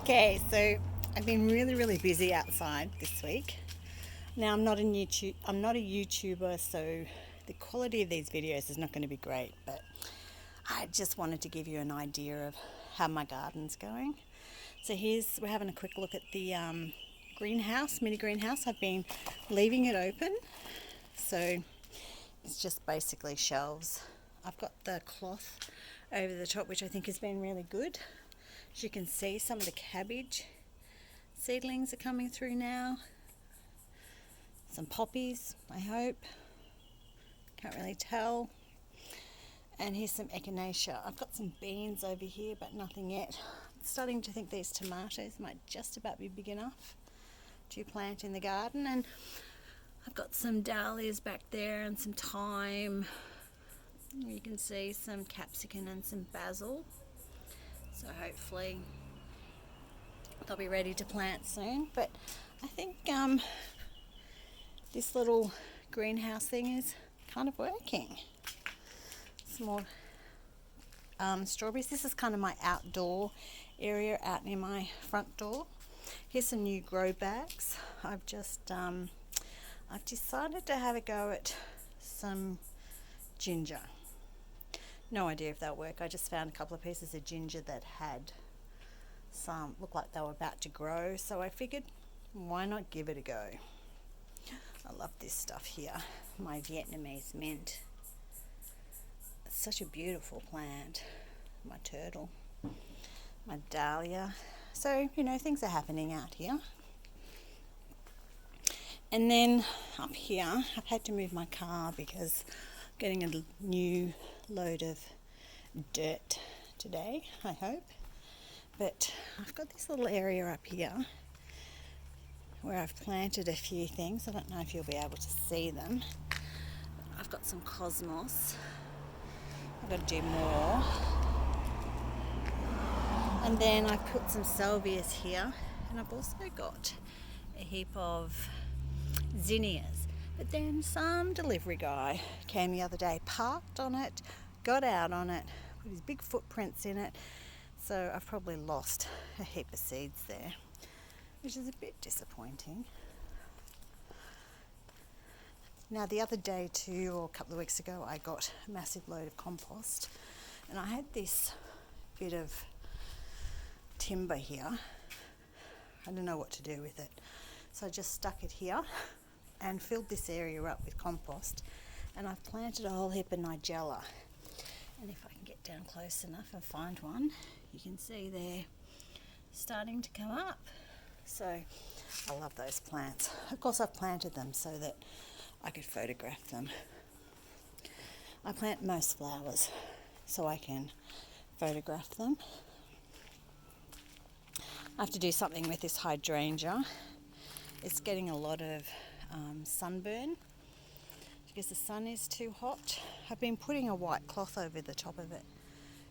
Okay, so I've been really busy outside this week. Now I'm not a YouTuber, so the quality of these videos is not going to be great, but I just wanted to give you an idea of how my garden's going. So we're having a quick look at the greenhouse, mini greenhouse. I've been leaving it open, so it's just basically shelves. I've got the cloth over the top, which I think has been really good. As you can see, some of the cabbage seedlings are coming through now. Some poppies, I hope. Can't really tell. And here's some echinacea. I've got some beans over here, but nothing yet. I'm starting to think these tomatoes might just about be big enough to plant in the garden. And I've got some dahlias back there and some thyme. You can see some capsicum and some basil. So hopefully they'll be ready to plant soon. But I think this little greenhouse thing is kind of working. Some more strawberries. This is kind of my outdoor area out near my front door. Here's some new grow bags. I've decided to have a go at some ginger. No idea if they'll work. I just found a couple of pieces of ginger that had looked like they were about to grow, so I figured why not give it a go. I love this stuff here, my Vietnamese mint. It's such a beautiful plant. My turtle, my dahlia. So, things are happening out here. And then up here, I've had to move my car because I'm getting a new load of dirt today, I hope. But I've got this little area up here where I've planted a few things. I don't know if you'll be able to see them. I've got some cosmos. I've got to do more. And then I've put some salvias here. And I've also got a heap of zinnias. But then some delivery guy came the other day, parked on it, got out on it, put his big footprints in it. So I've probably lost a heap of seeds there, which is a bit disappointing. Now the other day too, or a couple of weeks ago, I got a massive load of compost, and I had this bit of timber here. I don't know what to do with it. So I just stuck it here and filled this area up with compost, and I've planted a whole heap of nigella. And if I can get down close enough and find one, you can see they're starting to come up. So I love those plants. Of course, I've planted them so that I could photograph them. I plant most flowers so I can photograph them. I have to do something with this hydrangea. It's getting a lot of sunburn because the sun is too hot. I've been putting a white cloth over the top of it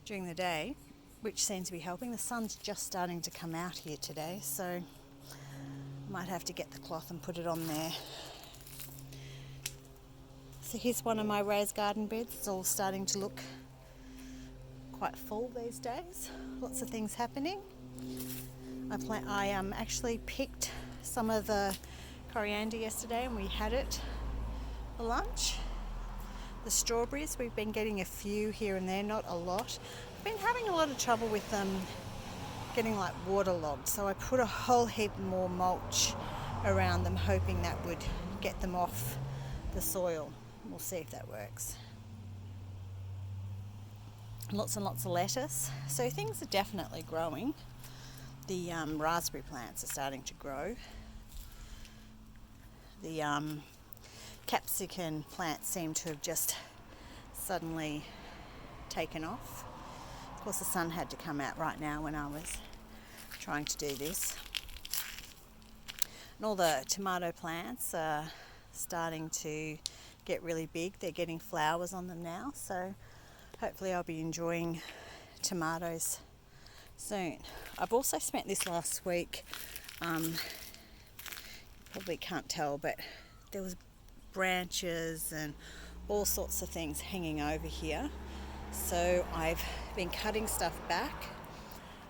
during the day, which seems to be helping. The sun's just starting to come out here today, so I might have to get the cloth and put it on there. So here's one of my raised garden beds. It's all starting to look quite full these days. Lots of things happening. I actually picked some of the coriander yesterday and we had it for lunch. The strawberries, we've been getting a few here and there, not a lot. I've been having a lot of trouble with them getting like waterlogged, so I put a whole heap more mulch around them, hoping that would get them off the soil. We'll see if that works. Lots and lots of lettuce, so things are definitely growing. The raspberry plants are starting to grow. The capsicum plants seem to have just suddenly taken off. Of course, the sun had to come out right now when I was trying to do this. And all the tomato plants are starting to get really big. They're getting flowers on them now, so hopefully I'll be enjoying tomatoes soon. I've also spent this last week, probably can't tell, but there was branches and all sorts of things hanging over here. So I've been cutting stuff back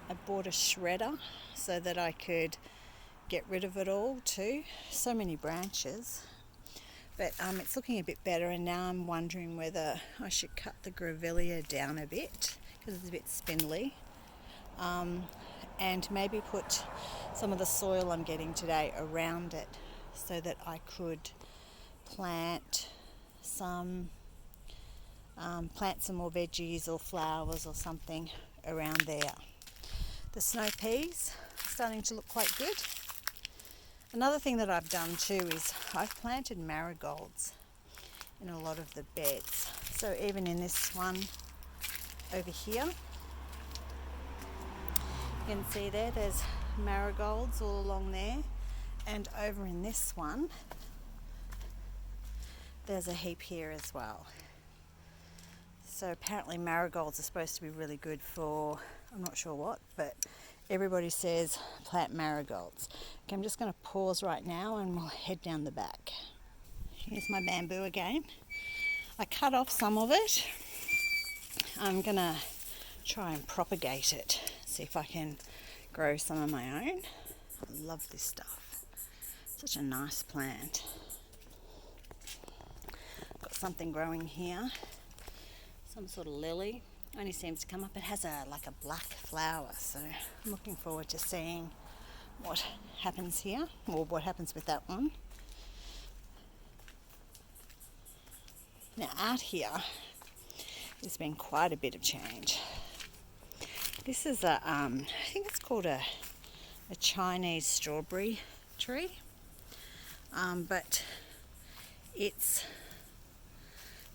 I bought a shredder so that I could get rid of it all too. So many branches. But it's looking a bit better, and now I'm wondering whether I should cut the grevillea down a bit because it's a bit spindly, and maybe put some of the soil I'm getting today around it so that I could plant some more veggies or flowers or something around there. The snow peas are starting to look quite good. Another thing that I've done too is I've planted marigolds in a lot of the beds. So even in this one over here, you can see there's marigolds all along there. And over in this one, there's a heap here as well. So apparently marigolds are supposed to be really good for, I'm not sure what, but everybody says plant marigolds. Okay, I'm just going to pause right now and we'll head down the back. Here's my bamboo again. I cut off some of it. I'm going to try and propagate it, see if I can grow some of my own. I love this stuff. Such a nice plant. Got something growing here. Some sort of lily. Only seems to come up. It has like a black flower, so I'm looking forward to seeing what happens here, or what happens with that one. Now out here, there's been quite a bit of change. This is I think it's called a Chinese strawberry tree, but it's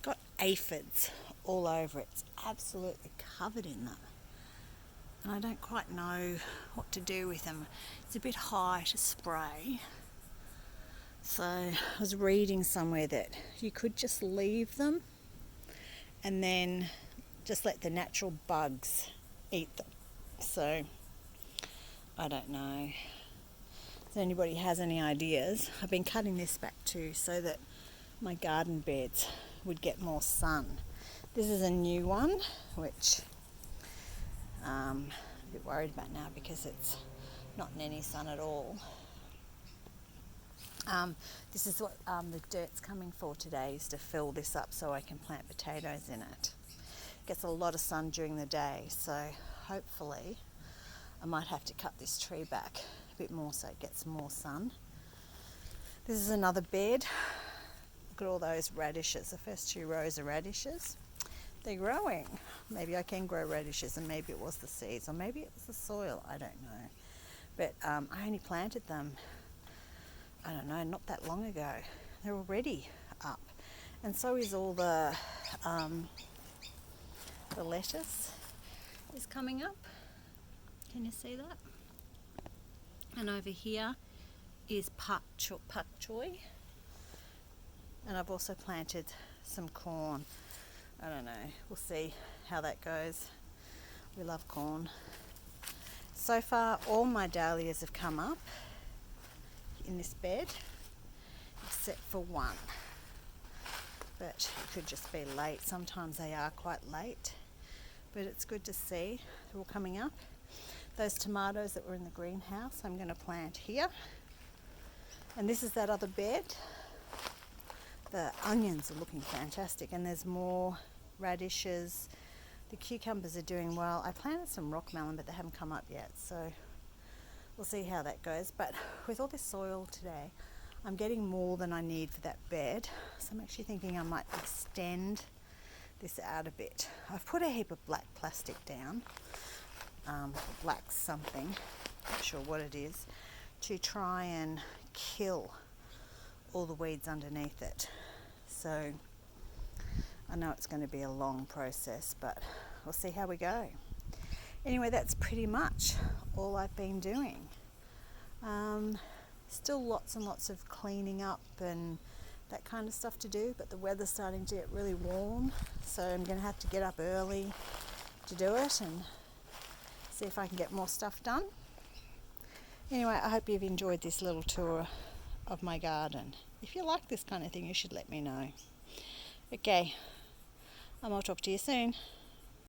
got aphids all over it. It's absolutely covered in them, and I don't quite know what to do with them. It's a bit high to spray, so I was reading somewhere that you could just leave them and then just let the natural bugs eat them. So I don't know if anybody has any ideas. I've been cutting this back too so that my garden beds would get more sun. This is a new one, which I'm a bit worried about now because it's not in any sun at all. This is what the dirt's coming for today, is to fill this up so I can plant potatoes in it. It gets a lot of sun during the day, so hopefully I might have to cut this tree back a bit more so it gets more sun. This is another bed. Look at all those radishes. The first 2 rows are radishes. They're growing. Maybe I can grow radishes, and maybe it was the seeds, or maybe it was the soil. I don't know. But I only planted them, I don't know, not that long ago. They're already up. And so is all the lettuce is coming up. Can you see that? And over here is pak choy. And I've also planted some corn. I don't know, we'll see how that goes. We love corn. So far all my dahlias have come up in this bed, except for one. But it could just be late. Sometimes they are quite late. But it's good to see they're all coming up. Those tomatoes that were in the greenhouse I'm going to plant here. And this is that other bed. The onions are looking fantastic, and there's more radishes. The cucumbers are doing well. I planted some rock melon, but they haven't come up yet, so we'll see how that goes. But with all this soil today, I'm getting more than I need for that bed, so I'm actually thinking I might extend this out a bit. I've put a heap of black plastic down, black something, not sure what it is, to try and kill all the weeds underneath it. So I know it's going to be a long process, but we'll see how we go. Anyway, that's pretty much all I've been doing. Still lots and lots of cleaning up and that kind of stuff to do, but the weather's starting to get really warm, so I'm going to have to get up early to do it and see if I can get more stuff done. Anyway, I hope you've enjoyed this little tour of my garden. If you like this kind of thing, you should let me know. Okay, I'll talk to you soon.